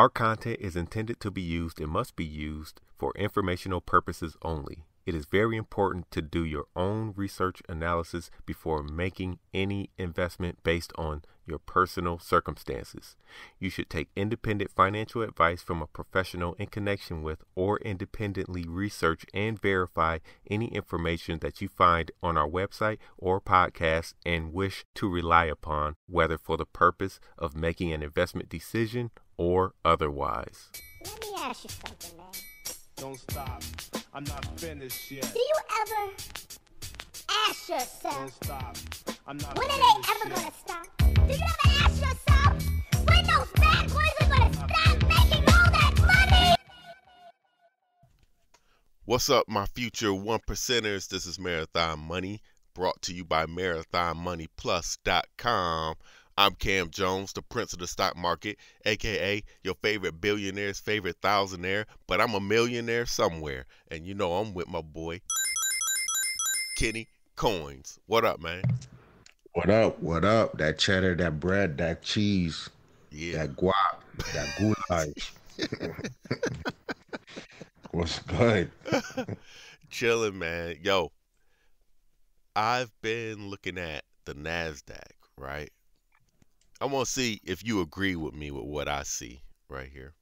Our content is intended to be used and must be used for informational purposes only. It is very important to do your own research analysis before making any investment based on your personal circumstances. You should take independent financial advice from a professional in connection with or independently research and verify any information that you find on our website or podcast and wish to rely upon, whether for the purpose of making an investment decision or otherwise. Let me ask you something, man. Don't stop. I'm not finished yet. Do you ever ask yourself, Don't stop. I'm not when are finished they ever yet. gonna stop? Do you ever ask yourself, when those bad boys are gonna stop making all that money? What's up, my future one percenters? This is Marathon Money, brought to you by MarathonMoneyPlus.com. I'm Cam Jones, the prince of the stock market, aka your favorite billionaire's favorite thousandaire, but I'm a millionaire somewhere. And you know I'm with my boy, Kenny Coins. What up, man? What up? What up? That cheddar, that bread, that cheese, that guap, that goulash. What's good? Chilling, man. Yo, I've been looking at the NASDAQ, right? I want to see if you agree with me with what I see right here.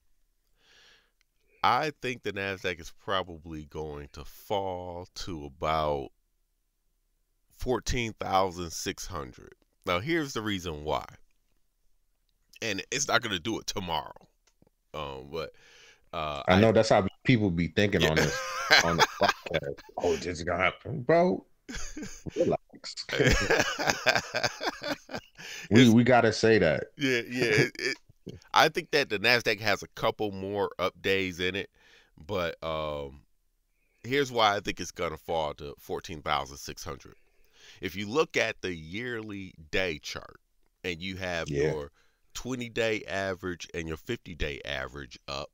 I think the NASDAQ is probably going to fall to about 14,600. Now, here's the reason why. And it's not going to do it tomorrow. But I know that's how people be thinking on this on the podcast. Oh, this is gonna happen, bro. Relax. we gotta say that. Yeah. I think that the NASDAQ has a couple more up days in it, but here's why I think it's gonna fall to 14,600. If you look at the yearly day chart and you have your 20-day average and your 50-day average up,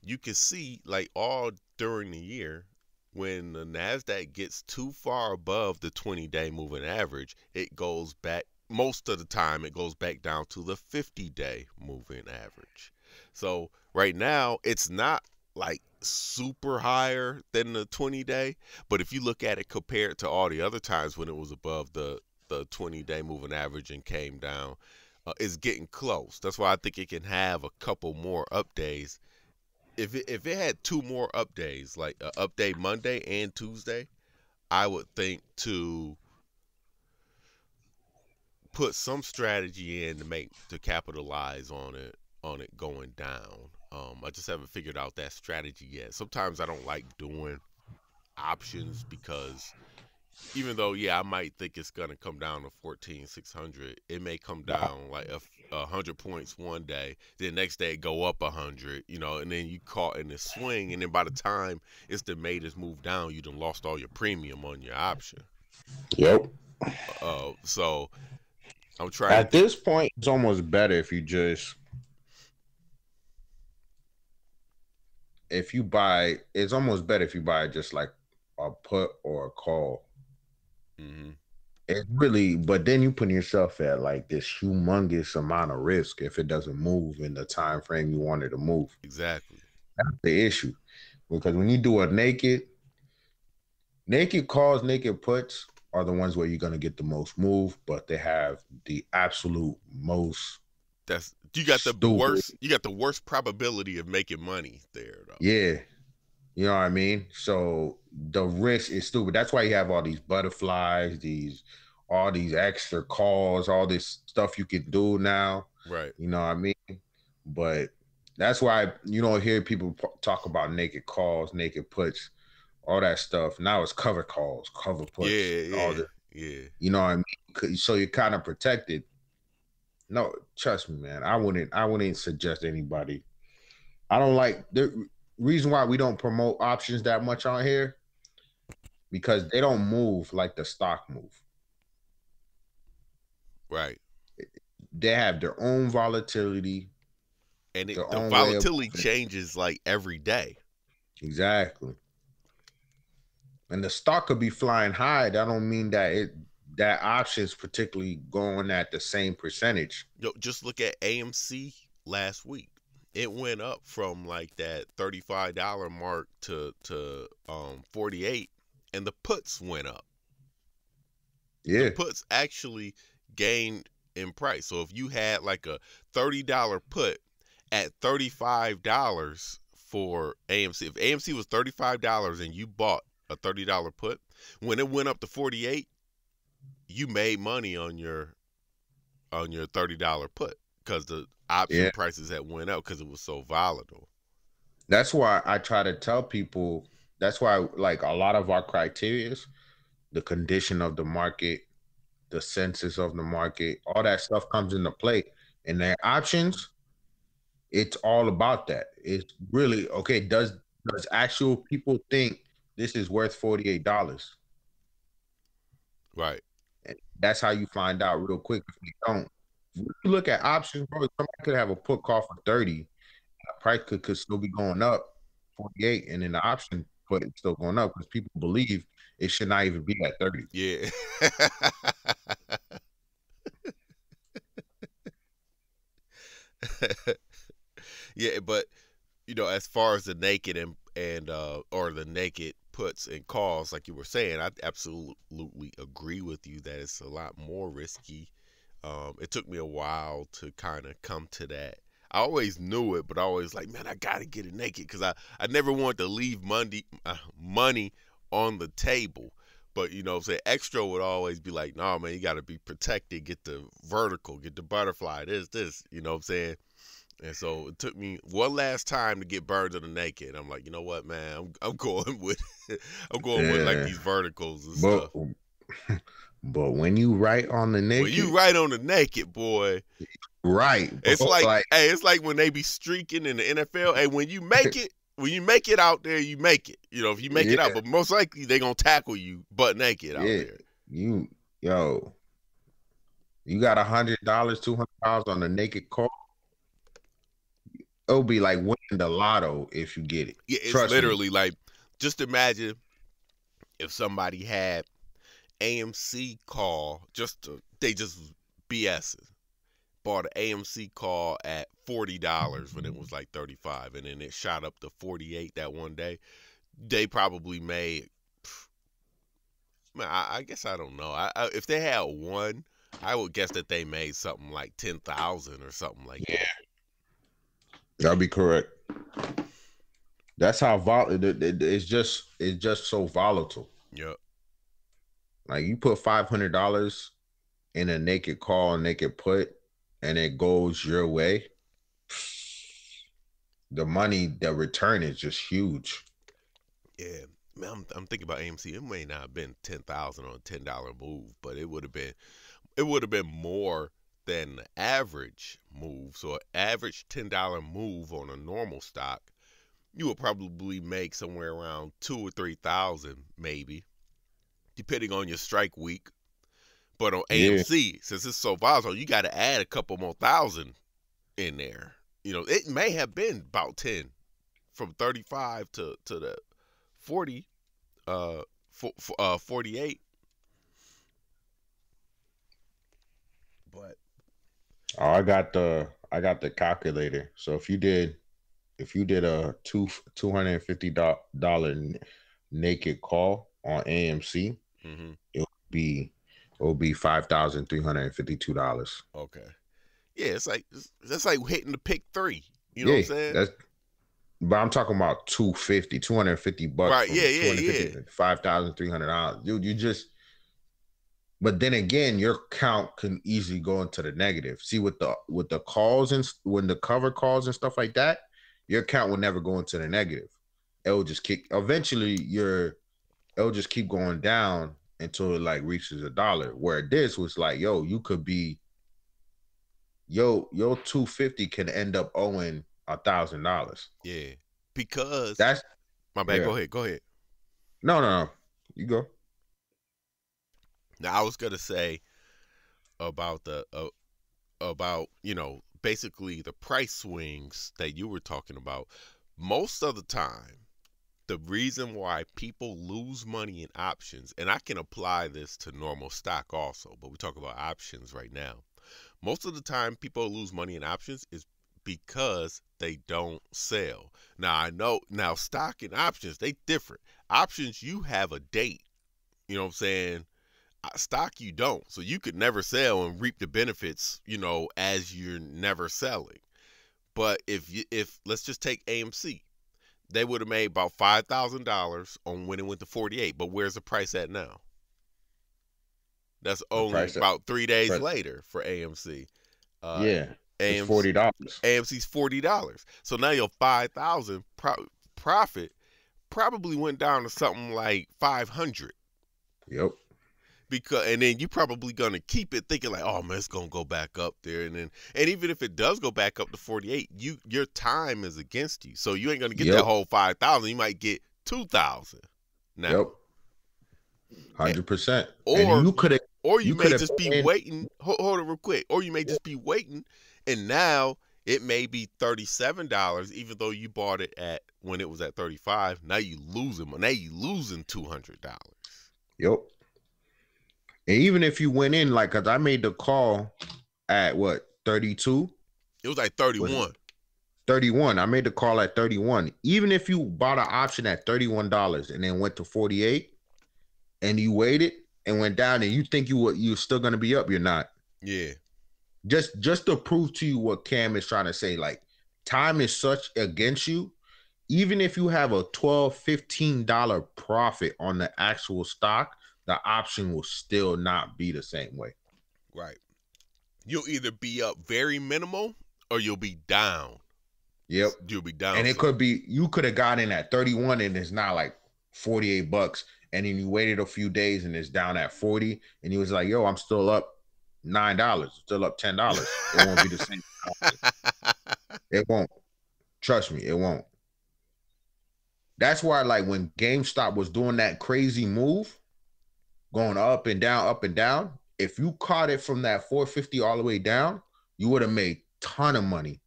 you can see, like, all during the year, when the NASDAQ gets too far above the 20-day moving average, it goes back, most of the time, it goes back down to the 50-day moving average. So right now, it's not like super higher than the 20-day, but if you look at it compared to all the other times when it was above the 20-day moving average and came down, it's getting close. That's why I think it can have a couple more up days. If it had two more up days, like up day Monday and Tuesday, I would think to put some strategy in to capitalize on it going down. I just haven't figured out that strategy yet. Sometimes I don't like doing options because even though, I might think it's going to come down to 14,600, it may come down like 100 points one day, then next day it go up 100, and then you caught in this swing, and then by the time it's the made its move down, you done lost all your premium on your option. Yep. So I'm trying. At this point, it's almost better if you just it's almost better if you buy just like a put or a call. Mm-hmm. It's really, but then you put yourself at like this humongous amount of risk if it doesn't move in the time frame you want it to move. Exactly. That's the issue. Because when you do a naked calls, naked puts are the ones where you're going to get the most move, but they have the absolute most. You got the worst probability of making money there, though. Yeah. You know what I mean? So the risk is stupid. That's why you have all these butterflies, all these extra calls, all this stuff you can do now. Right. You know what I mean? But that's why you don't hear people talk about naked calls, naked puts, all that stuff. Now it's cover calls, cover puts. Yeah. You know what I mean? So you're kind of protected. No, trust me, man. I wouldn't suggest anybody. I don't like the reason why we don't promote options that much on here, because they don't move like the stock move. Right. They have their own volatility. And the volatility changes like every day. Exactly. And the stock could be flying high. That don't mean that option's particularly going at the same percentage. Yo, just look at AMC last week. it went up from like that $35 mark to 48, and the puts went up. Yeah. The puts actually gained in price. So if you had like a $30 put at $35 for AMC, if AMC was $35 and you bought a $30 put, when it went up to 48, you made money on your $30 put because the option prices had went up because it was so volatile. That's why I try to tell people. That's why, like, a lot of our criteria, the condition of the market, the census of the market, all that stuff comes into play. And their options, it's all about that. It's really okay. Does actual people think this is worth $48? Right. And that's how you find out real quick if you don't. If you look at options, bro, somebody could have a put call for 30. The price could still be going up 48, and then the option put it's still going up because people believe it should not even be at 30. Yeah. Yeah, but as far as the naked and or the naked puts and calls, like you were saying, I absolutely agree with you that it's a lot more risky. It took me a while to kind of come to that. I always knew it, but I always like, man, I gotta get it naked because I never wanted to leave money on the table. But say extra would always be like, no, man, you gotta be protected. Get the vertical, get the butterfly. This. You know what I'm saying? And so it took me one last time to get burned in the naked. I'm like, you know what, man, I'm going with with like these verticals and stuff. But when you write on the naked, when you write on the naked, boy, right? It's like hey, it's like when they be streaking in the NFL. Hey, when you make it out there, you make it. If you make it out, but most likely they gonna tackle you butt naked out there. You got $100, $200 on the naked call. It'll be like winning the lotto if you get it. Yeah, it's literally like, just imagine if somebody had AMC call, they just BSing. Bought an AMC call at $40 when it was like 35, and then it shot up to 48 that one day. They probably made, man, I guess I don't know. If they had one, I would guess that they made something like 10,000 or something like that. That'd be correct. That's how it's just so volatile. Yep. Like you put $500 in a naked call, naked put, and it goes your way. The return is just huge. Yeah, man, I'm thinking about AMC. It may not have been 10,000 on a $10 move, but it would have been more than the average move. So an average $10 move on a normal stock, you would probably make somewhere around 2,000 or 3,000 maybe, depending on your strike week. But on AMC, since it's so volatile, you got to add a couple more thousand in there. It may have been about 10 from 35 to the 40, 48. But I got the calculator. So if you did a $250 naked call on AMC, it will be $5,352. Okay. Yeah, that's like hitting the pick 3. You know what I'm saying? But I'm talking about $250 right? Yeah. $5,300. Dude, you just. But then again, your count can easily go into the negative. See, with the calls and when the cover calls and stuff like that, your count will never go into the negative. It'll just eventually it'll just keep going down until it like reaches $1. Where this was like, you could be, your 250 can end up owing $1,000. Yeah, because that's my bad. Yeah. Go ahead. No, you go. Now I was gonna say about basically the price swings that you were talking about. Most of the time, the reason why people lose money in options, and I can apply this to normal stock also, but we talk about options right now. Most of the time, people lose money in options is because they don't sell. Now I know now stock and options, they different. Options, you have a date. You know what I'm saying? Stock, you don't. So you could never sell and reap the benefits, as you're never selling. But if let's just take AMC, they would have made about $5,000 on when it went to 48. But where's the price at now? That's only about 3 days later for AMC. Yeah, it's $40. AMC's $40. So now your 5,000 profit probably went down to something like 500. Yep. And then you probably gonna keep it thinking like, oh man, it's gonna go back up there, and even if it does go back up to 48, your time is against you, so you ain't gonna get that whole 5,000. You might get 2,000. Now, yep, 100%. Or you may just be waiting. Hold it real quick. Or you may just be waiting, and now it may be $37, even though you bought it at when it was at 35. Now you losing $200. Yep. And even if you went in, like, cause I made the call at what, 32? It was like 31. 31. I made the call at 31. Even if you bought an option at $31 and then went to 48, and you waited and went down, and you think you're still gonna be up, you're not. Yeah. Just to prove to you what Cam is trying to say, like, time is such against you. Even if you have a $12, $15 profit on the actual stock, the option will still not be the same way. Right. You'll either be up very minimal or you'll be down. Yep. You'll be down. And it could be, you could have got in at 31 and it's now like $48. And then you waited a few days and it's down at 40. And you was like, yo, I'm still up $9, still up $10. It won't be the same. It won't. Trust me, it won't. That's why, like, when GameStop was doing that crazy move, going up and down, if you caught it from that 450 all the way down, you would have made a ton of money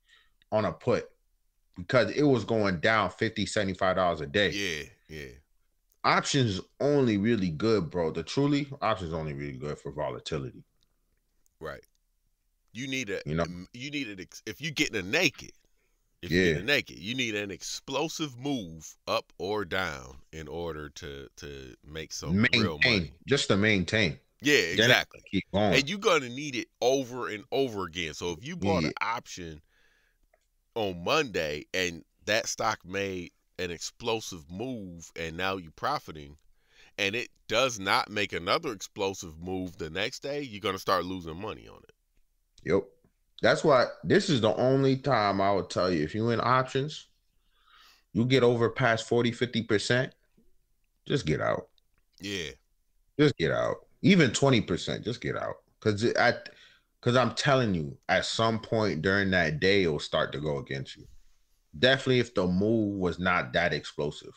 on a put because it was going down $50, $75 a day. Yeah. Options only really good, bro. Options only really good for volatility. Right. You need if you're getting a naked, you need an explosive move up or down in order to make some real money. Just to maintain. Yeah, exactly. Keep going. And you're gonna need it over and over again. So if you bought an option on Monday and that stock made an explosive move and now you're profiting, and it does not make another explosive move the next day, you're gonna start losing money on it. Yep. That's why this is the only time I would tell you, if you in options, you get over past 40, 50%, just get out. Yeah. Just get out. Even 20%, just get out. Because I'm telling you, at some point during that day, it will start to go against you. Definitely if the move was not that explosive.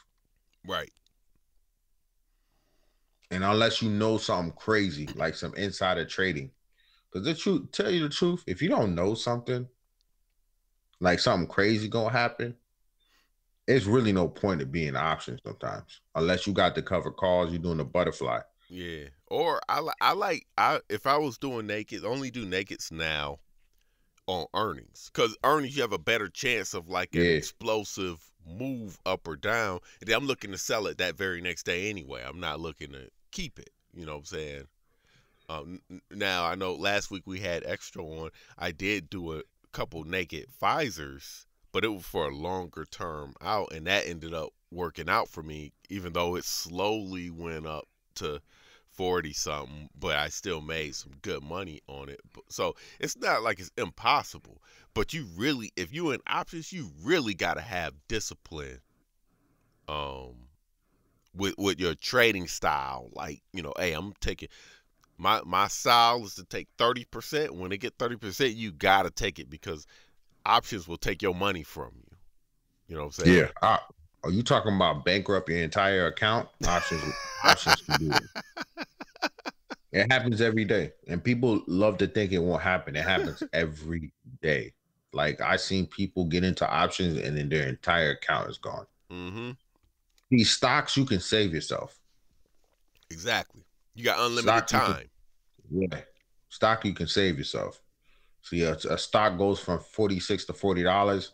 Right. And unless you know something crazy, like some insider trading. Because tell you the truth, if you don't know something, like something crazy gonna happen, it's really no point of being options sometimes. Unless you got the cover calls, you're doing the butterfly. Yeah. Or if I was doing naked, only do nakeds now on earnings. Because earnings, you have a better chance of like an explosive move up or down. And then I'm looking to sell it that very next day anyway. I'm not looking to keep it. You know what I'm saying? Now, I know last week we had extra on. I did do a couple naked Pfizers, but it was for a longer term out, and that ended up working out for me, even though it slowly went up to 40 something, but I still made some good money on it. So it's not like it's impossible, but if you're in options, you really got to have discipline with your trading style. Like, hey, I'm taking my style is to take 30%. When they get 30%, you got to take it because options will take your money from you. You know what I'm saying? Yeah. Are you talking about bankrupt your entire account? Options can do it. It happens every day. And people love to think it won't happen. It happens every day. Like, I seen people get into options and then their entire account is gone. Mm-hmm. These stocks, you can save yourself. Exactly. You got unlimited time. Stock, you can save yourself. So yeah, a stock goes from $46 to $40.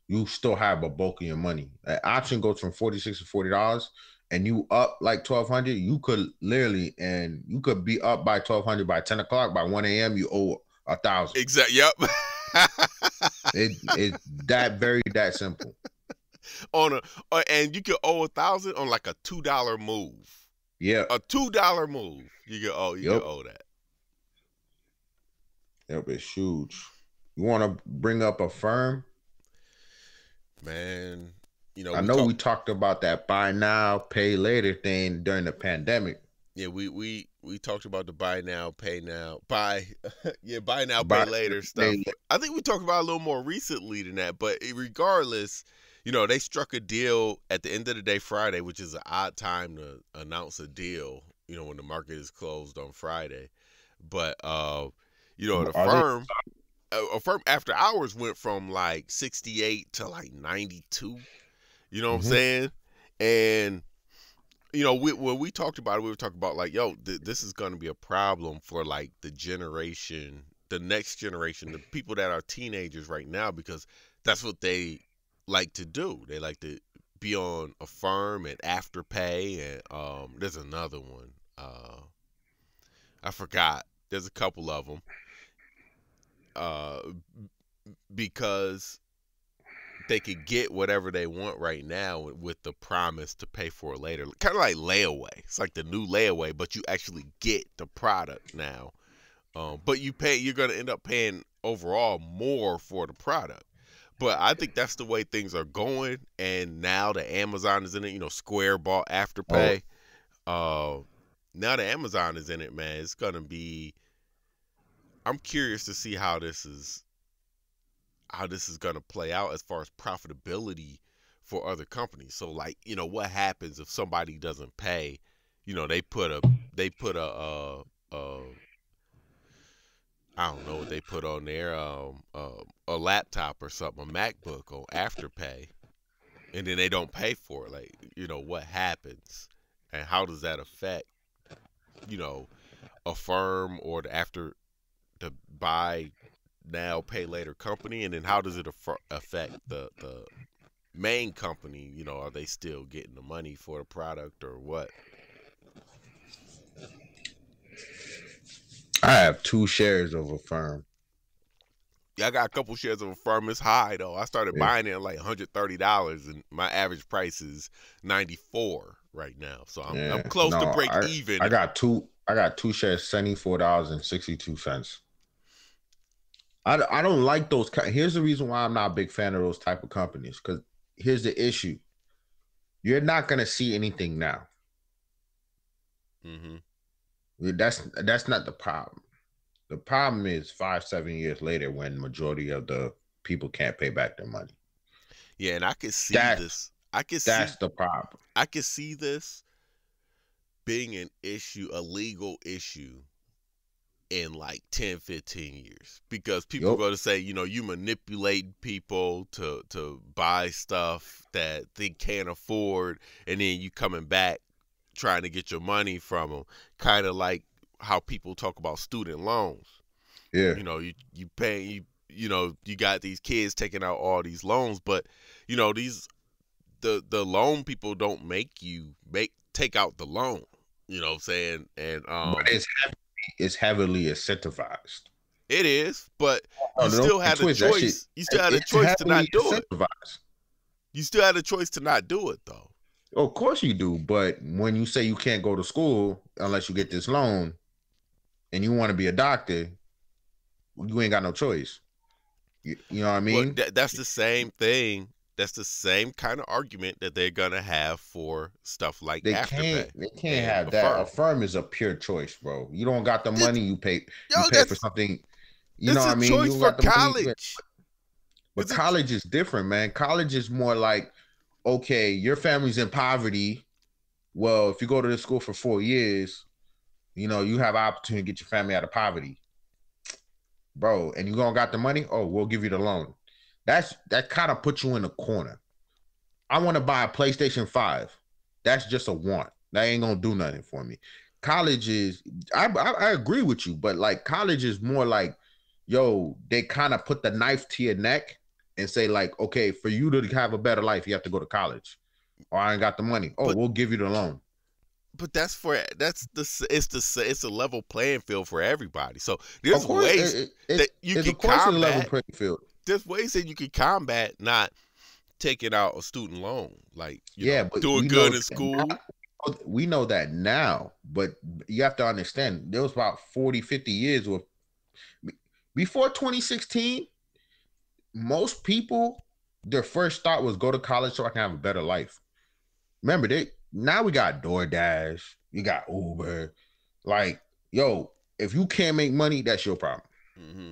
you still have a bulk of your money. An option goes from $46 to $40, and you up like 1,200. You could literally, and you could be up by 1,200 by 10 o'clock. By 1 a.m., you owe 1,000. Exactly. Yep. It that simple. And you can owe 1,000 on like a $2 move. Yeah, A $2 move. You can owe that. Yep, it's huge. You want to bring up a firm? Man, I know we talked about that buy now, pay later thing during the pandemic. Yeah, we talked about the buy now, pay later stuff. I think we talked about it a little more recently than that, but regardless, they struck a deal at the end of the day Friday, which is an odd time to announce a deal, when the market is closed on Friday. But a firm after hours went from like 68 to like 92. You know what I'm saying? And when we talked about it, we were talking about like, this is going to be a problem for like the next generation, the people that are teenagers right now, because that's what they like to do. They like to be on a firm and Afterpay, and there's another one. I forgot. There's a couple of them. Because they could get whatever they want right now with the promise to pay for it later. Kind of like layaway. It's like the new layaway, but you actually get the product now. But you're going to end up paying overall more for the product. But I think that's the way things are going. And now the Amazon is in it. Square bought Afterpay. Now the Amazon is in it, man. It's going to be... I'm curious to see how this is going to play out as far as profitability for other companies. So like, what happens if somebody doesn't pay? They put a I don't know what they put on there, a laptop or something, a MacBook on Afterpay, and then they don't pay for it. Like, what happens, and how does that affect, a firm or the buy now, pay later company, and then how does it affect the main company? Are they still getting the money for the product or what? I have 2 shares of a firm. Yeah, I got a couple shares of a firm. It's high though. I started buying it at like $130, and my average price is $94 right now. So I'm close to break even. I got two shares, $74.62. I don't like those. Here's the reason why I'm not a big fan of those type of companies. Because here's the issue: you're not gonna see anything now. That's not the problem. The problem is 5-7 years later when majority of the people can't pay back their money. Yeah, and I can see this. That's the problem. I can see this being an issue, a legal issue, in like 10-15 years, because people are going to say, you manipulate people to buy stuff that they can't afford, and then you coming back trying to get your money from them, kind of like how people talk about student loans. Yeah, you pay, you got these kids taking out all these loans, but the loan people don't make you take out the loan. You know what I'm saying? And but it's heavily incentivized. It is, but you still had a choice. You still had a choice to not do it. You still had a choice to not do it, though. Of course you do, but when you say you can't go to school unless you get this loan, and you want to be a doctor, you ain't got no choice. You know what I mean? Well, that's the same thing. That's the same kind of argument that they're gonna have for stuff like Afterpay. They can't have that. A firm is a pure choice, bro. You don't got the money, you pay for something. You know what I mean? Choice for college. But college is different, man. College is more like, okay, your family's in poverty. Well, if you go to this school for 4 years, you have an opportunity to get your family out of poverty, bro. And you gonna got the money? Oh, we'll give you the loan. That kind of puts you in a corner. I want to buy a PlayStation 5. That's just a want. That ain't gonna do nothing for me. College is, I agree with you, but like college is more like, they kind of put the knife to your neck and say like, okay, for you to have a better life, you have to go to college, or I ain't got the money. Oh, But- we'll give you the loan. But it's a level playing field for everybody. So there's Of course, ways that you it's can of course a level combat. playing field. There's ways that you can combat not taking out a student loan, like But doing we good know in school. we know that now, but you have to understand there was about 40, 50 years with before 2016, most people, their first thought was go to college so I can have a better life. Remember, now we got DoorDash, you got Uber. Like, yo, if you can't make money, that's your problem. Mm-hmm.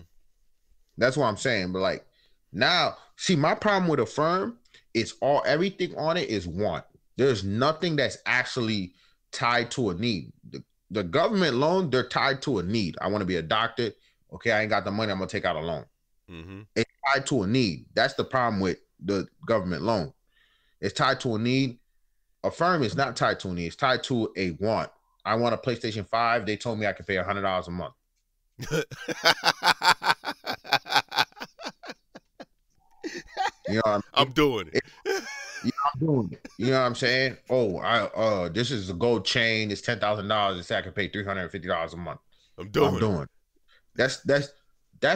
That's what I'm saying. But like now, see, my problem with a firm is everything on it is want. There's nothing that's actually tied to a need. The government loan, they're tied to a need. I want to be a doctor. Okay, I ain't got the money. I'm gonna take out a loan. Mm-hmm. It's tied to a need. That's the problem with the government loan. It's tied to a need. A firm is not tied to a need. It's tied to a want. I want a PlayStation 5. They told me I could pay $100 a month. You know what I mean? I'm doing it. I'm doing it. You know what I'm saying? Oh, this is a gold chain. It's $10,000. They say I can pay $350 a month. I'm doing it. That's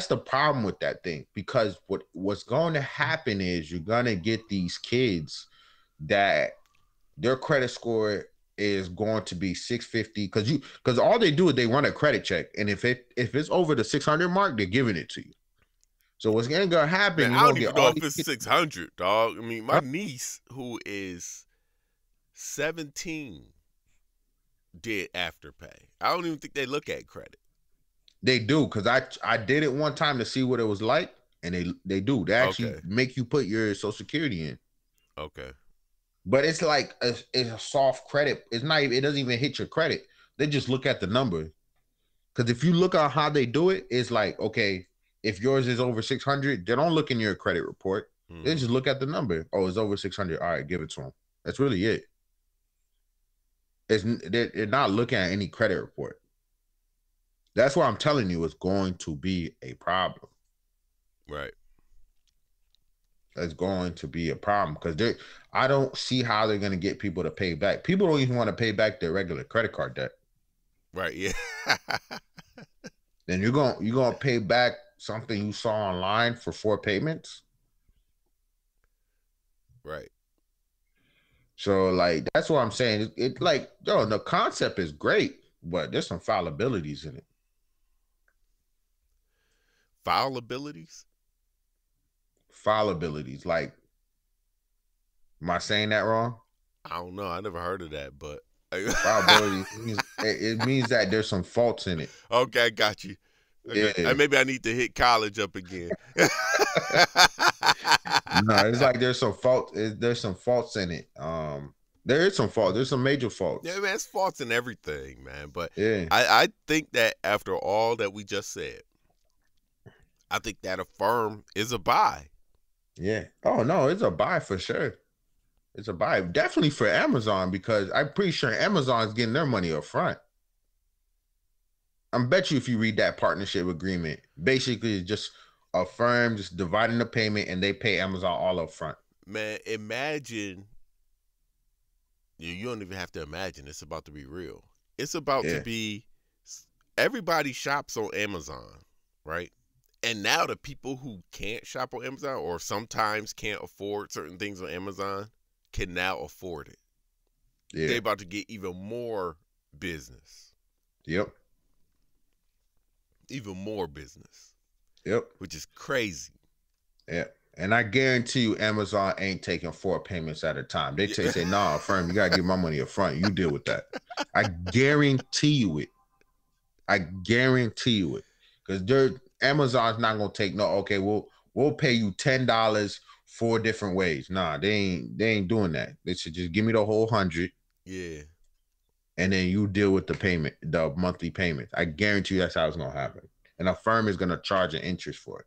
the problem with that thing, because what's going to happen is you're gonna get these kids that their credit score is going to be 650 because all they do is they run a credit check, and if it's over the 600 mark, they're giving it to you. So what's gonna happen? Man, I don't even know if it's 600, dog. I mean, my niece, who is 17, did Afterpay. I don't even think they look at credit. They do, because I did it one time to see what it was like, and they do. They actually make you put your Social Security in. Okay. But it's like it's a soft credit. It's not even. It doesn't even hit your credit. They just look at the number. Because if you look at how they do it, it's like, okay, if yours is over 600, they don't look in your credit report. Mm-hmm. They just look at the number. Oh, it's over 600. All right, give it to them. That's really it. They're not looking at any credit report. That's why I'm telling you, it's going to be a problem. Right. That's going to be a problem, because I don't see how they're going to get people to pay back. People don't even want to pay back their regular credit card debt. Right. Yeah. Then you're gonna pay back something you saw online for 4 payments. Right. So like that's what I'm saying. It like, yo, the concept is great, but there's some fallibilities in it. Fallibilities? Fallibilities. Like, am I saying that wrong? I don't know. I never heard of that, but fallibilities it means that there's some faults in it. Okay, I got you. Okay. Yeah. Maybe I need to hit college up again. No, it's like there's some faults in it. There is some fault. There's some major faults. Yeah, man, it's faults in everything, man. But yeah, I think that after all that we just said, I think that a firm is a buy. Yeah. Oh no, it's a buy for sure. It's a buy. Definitely for Amazon, because I'm pretty sure Amazon's getting their money up front. I bet you if you read that partnership agreement, basically it's just a firm just dividing the payment, and they pay Amazon all up front. Man, imagine. You don't even have to imagine. It's about to be real. It's about to be. Everybody shops on Amazon, right? And now the people who can't shop on Amazon, or sometimes can't afford certain things on Amazon, can now afford it. Yeah. They're about to get even more business. Yep. Even more business. Yep. Which is crazy. Yeah. And I guarantee you Amazon ain't taking 4 payments at a time. They say, nah, firm, you got to give my money up front. You deal with that. I guarantee you it. I guarantee you it. Because Amazon's not going to take, no, okay, we'll pay you $10 4 different ways. Nah, they ain't doing that. They should just give me the whole 100. Yeah. And then you deal with the payment, the monthly payment. I guarantee you that's how it's going to happen. And a firm is going to charge an interest for it.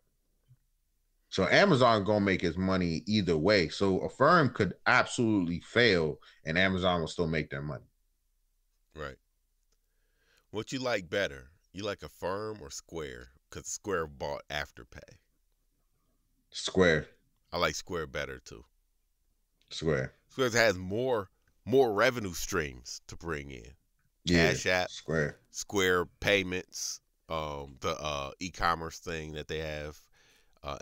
So Amazon going to make its money either way. So a firm could absolutely fail and Amazon will still make their money. Right. What you like better? You like a firm or Square? Because Square bought Afterpay. Square. I like Square better too. Square. Square has more revenue streams to bring in. Yeah. Cash App, Square. Square payments, the e-commerce thing that they have,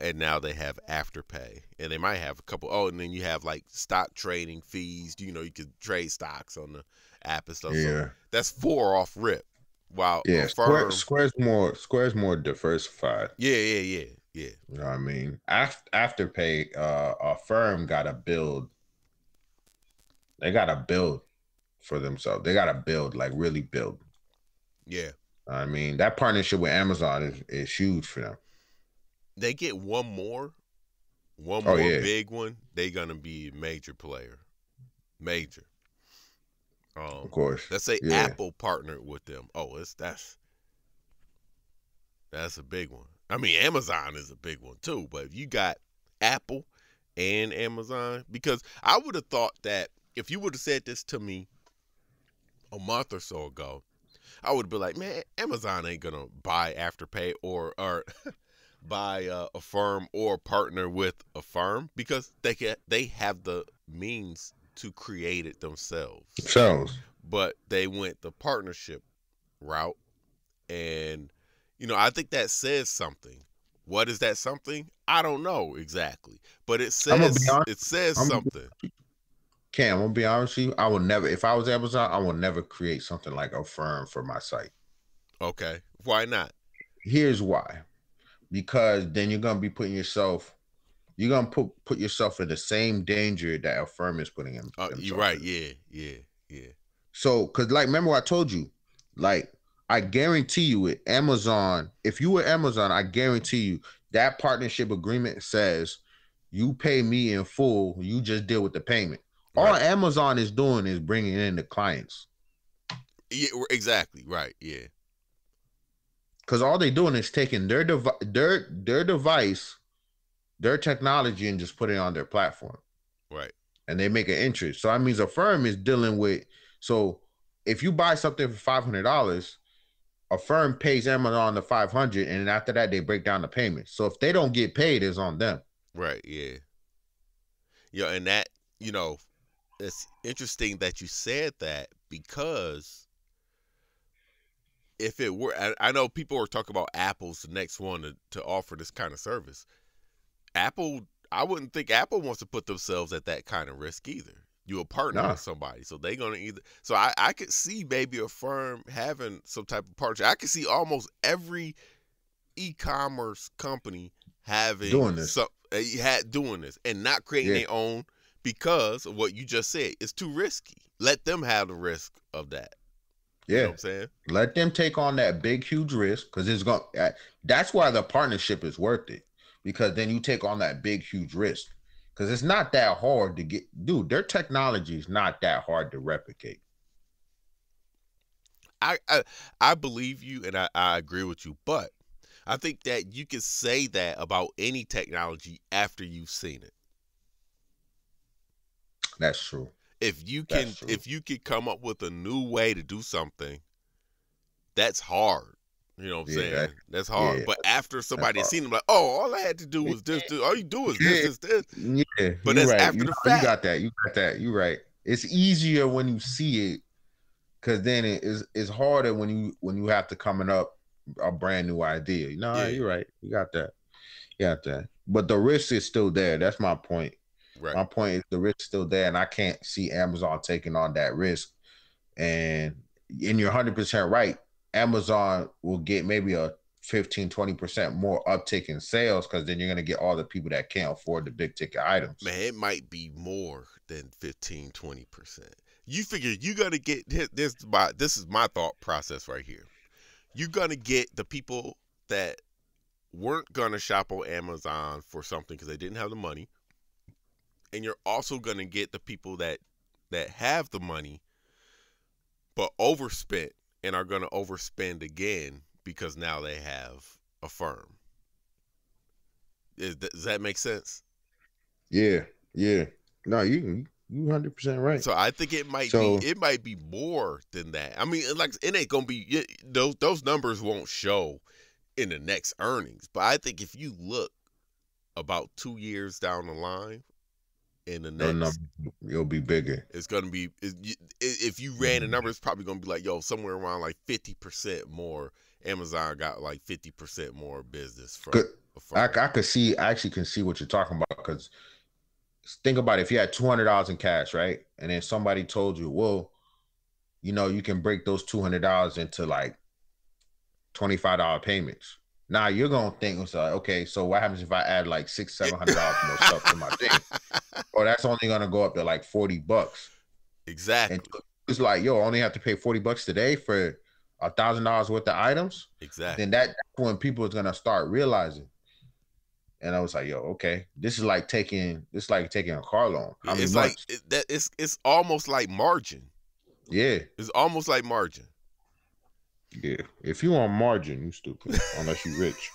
and now they have Afterpay, and they might have a couple. Oh, and then you have like stock trading fees. You know, you could trade stocks on the app and stuff. Yeah. So that's 4 off rip. While Yeah. Affirm, Square's more diversified. yeah. You know what I mean? Afterpay, Affirm got to build. They got to build for themselves. They got to build, like really build. Yeah. I mean, that partnership with Amazon is huge for them. They get one more big one, they gonna be a major player. Major. Of course. Let's say Yeah. Apple partnered with them. Oh, that's a big one. I mean, Amazon is a big one too, but if you got Apple and Amazon, because I would have thought that if you would have said this to me a month or so ago, I would be like, man, Amazon ain't gonna buy Afterpay or buy a firm or partner with a firm because they have the means to create it themselves. But they went the partnership route, and I think that says something. What is that something? I don't know exactly, but it says something. Cam, I'm gonna be honest with you. I would never, if I was Amazon, I would never create something like a firm for my site. Okay, why not? Here's why. Because then you're gonna be putting yourself, you're gonna put yourself in the same danger that a firm is putting in. You're right. Yeah. So, cause like, remember what I told you, like, I guarantee you with Amazon, if you were Amazon, I guarantee you that partnership agreement says you pay me in full, you just deal with the payment. All Amazon is doing is bringing in the clients. Yeah, exactly. Right. Yeah. Because all they're doing is taking their device, their technology, and just put it on their platform. Right. And they make an interest. So that means a firm is dealing with. So if you buy something for $500, a firm pays Amazon the $500, and after that they break down the payment. So if they don't get paid, it's on them. Right. Yeah. Yeah, and that it's interesting that you said that, because if it were, I know people are talking about Apple's the next one to offer this kind of service. Apple, I wouldn't think Apple wants to put themselves at that kind of risk either. You a partner with somebody, so they're gonna either. So I could see maybe a firm having some type of partnership. I could see almost every e-commerce company having doing this and not creating their own, because of what you just said. It's too risky. Let them have the risk of that. Yeah. You know what I'm saying? Let them take on that big, huge risk, because it's going. That's why the partnership is worth it, because then you take on that big, huge risk, because it's not that hard to get. Dude, their technology is not that hard to replicate. I believe you, and I agree with you, but I think that you can say that about any technology after you've seen it. That's true. If you can come up with a new way to do something, that's hard. You know what I'm saying? That's hard. But after somebody has seen them, like, oh, all I had to do was this. All you do is this. Yeah. But that's right. after the fact. You got that. You're right. It's easier when you see it, because then it's harder when you have to come up a brand new idea. You're right. You got that. But the risk is still there. That's my point. Right. My point is the risk is still there, and I can't see Amazon taking on that risk. And you're 100% right. Amazon will get maybe a 15-20% more uptick in sales, because then you're going to get all the people that can't afford the big ticket items. Man, it might be more than 15-20%. You figure you're going to get this is my thought process right here. You're going to get the people that weren't going to shop on Amazon for something because they didn't have the money. And you're also going to get the people that have the money but overspent and are going to overspend again because now they have a firm. Does that make sense? Yeah. No, you 100% right. So I think it might be more than that. I mean, like, it ain't going to be, those numbers won't show in the next earnings. But I think if you look about 2 years down the line, in the No, next, it'll be bigger. it's gonna be if you ran the number, it's probably gonna be like, yo, somewhere around like 50% more. Amazon got like 50% more business from. I actually can see what you're talking about, because think about it. If you had $200 in cash, right, and then somebody told you, well, you can break those $200 into like $25 payments. Now you're gonna think, it's like, okay, so what happens if I add like $600-700 more stuff to my thing? Or that's only gonna go up to like $40. Exactly. And it's like, yo, I only have to pay $40 today for $1,000 worth of items. Exactly. Then that's when people is gonna start realizing. And I was like, yo, okay, this is like taking a car loan. How many It's months? like it's almost like margin. Yeah. It's almost like margin. Yeah. If you on margin, you stupid. Unless you rich.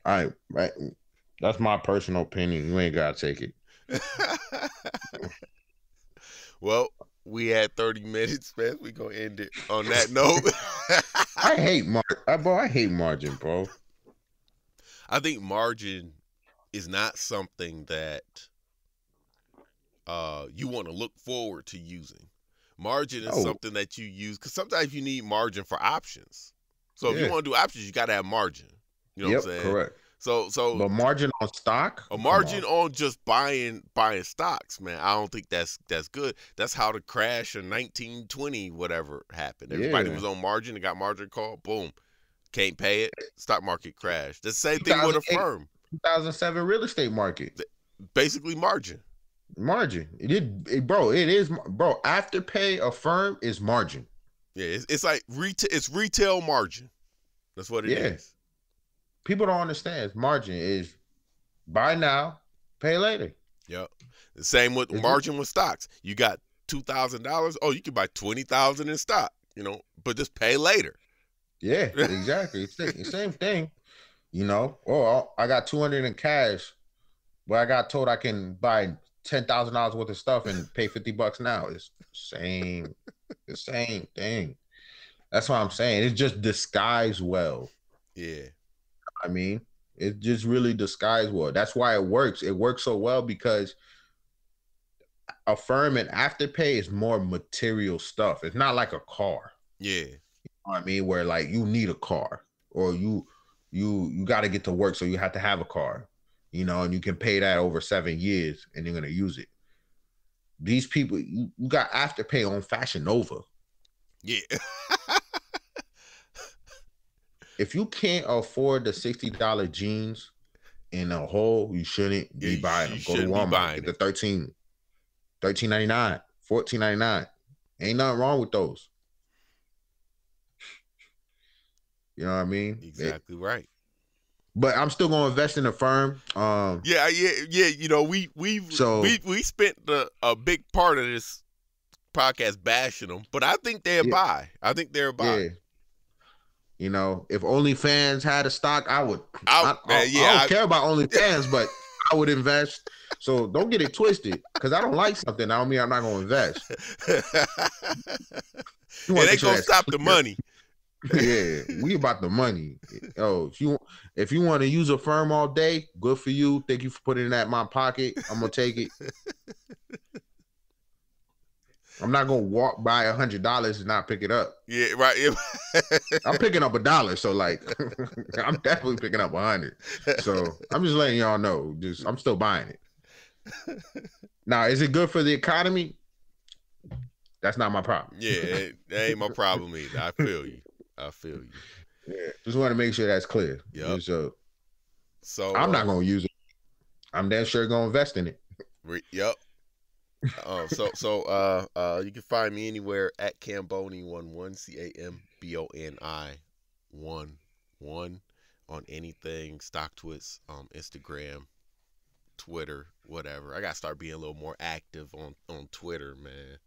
All right. That's my personal opinion. You ain't gotta take it. Well, we had 30 minutes, man. We gonna end it on that note. I hate margin, bro. I hate margin, bro. I think margin is not something that you want to look forward to using. Margin is something that you use because sometimes you need margin for options. So if you want to do options, you got to have margin. You know what I'm saying? Correct. So but margin on stock? A margin on just buying stocks, man. I don't think that's good. That's how the crash in 1920 whatever happened. Everybody was on margin and got margin call. Boom. Can't pay it. Stock market crash. The same thing with a firm. 2007 real estate market. Basically margin. Margin. It is, bro. Afterpay a firm is margin. Yeah, it's like retail margin. That's what it is. People don't understand. It's margin is buy now, pay later. Yep. The same with margin with stocks. You got $2,000. Oh, you can buy 20,000 in stock. But just pay later. Yeah, exactly. It's the same thing. Oh, I got 200 in cash, but I got told I can buy $10,000 worth of stuff and pay $50 now. It's the same thing. That's what I'm saying. It's just disguised well. Yeah. I mean, it just really disguised well. That's why it works. It works so well because a firm and Afterpay is more material stuff. It's not like a car. Yeah. You know what I mean? Where like you need a car or you got to get to work, so you have to have a car, and you can pay that over 7 years and you're going to use it. These people, you got Afterpay on Fashion Nova. Yeah. If you can't afford the $60 jeans in a hole, you shouldn't be buying them. Go to Walmart, get the $13.99, $14.99. Ain't nothing wrong with those. You know what I mean? Exactly right. But I'm still gonna invest in a firm. Yeah. We spent a big part of this podcast bashing them, but I think they'll buy. I think they'll buy. Yeah. If OnlyFans had a stock, I would. I don't care about OnlyFans, but I would invest. So don't get it twisted, because I don't like something. I don't mean I'm not gonna invest. It ain't gonna stop the money. Yeah, we about the money. Oh, if you want to use a firm all day, good for you. Thank you for putting that in my pocket. I'm gonna take it. I'm not gonna walk by $100 and not pick it up. Yeah, right. I'm picking up $1, so like I'm definitely picking up 100. So I'm just letting y'all know. I'm still buying it. Now, is it good for the economy? That's not my problem. Yeah, that ain't my problem either. I feel you. Yeah, just want to make sure that's clear. Yep. So I'm not gonna use it. I'm damn sure gonna invest in it. Yep. So you can find me anywhere at Camboni11 CAMBONI11 on anything StockTwits, Instagram, Twitter, whatever. I gotta start being a little more active on Twitter, man.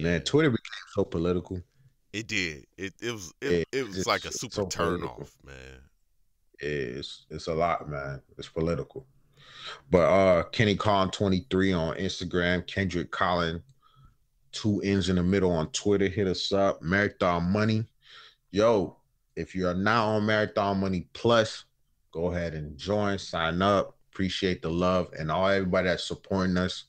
Man, Twitter became so political. It did. It was like a super turn off, man. It's a lot, man. It's political. But Kenny Collin 23 on Instagram, Kendrick Collin 2 N's in the middle on Twitter. Hit us up. Marathon Money. Yo, If you're not on Marathon Money Plus, go ahead and join, sign up. Appreciate the love and all everybody that's supporting us.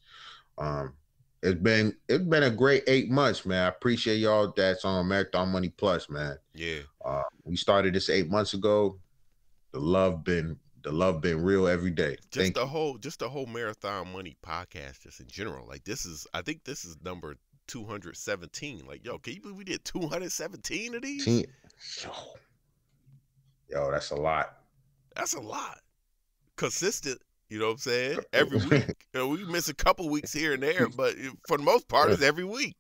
It's been a great 8 months, man. I appreciate y'all that's on Marathon Money Plus, man. Yeah. We started this 8 months ago. The love been real every day. Just the whole Marathon Money podcast, just in general. Like I think this is number 217. Like, yo, can you believe we did 217 of these? Yo, that's a lot. That's a lot. Consistent, you know what I'm saying? Every week. We miss a couple weeks here and there, but for the most part, it's every week.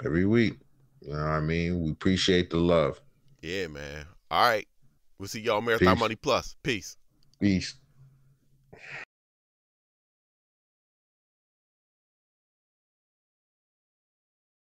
Every week. You know what I mean? We appreciate the love. Yeah, man. All right. We'll see y'all Marathon Money Plus. Peace. Peace.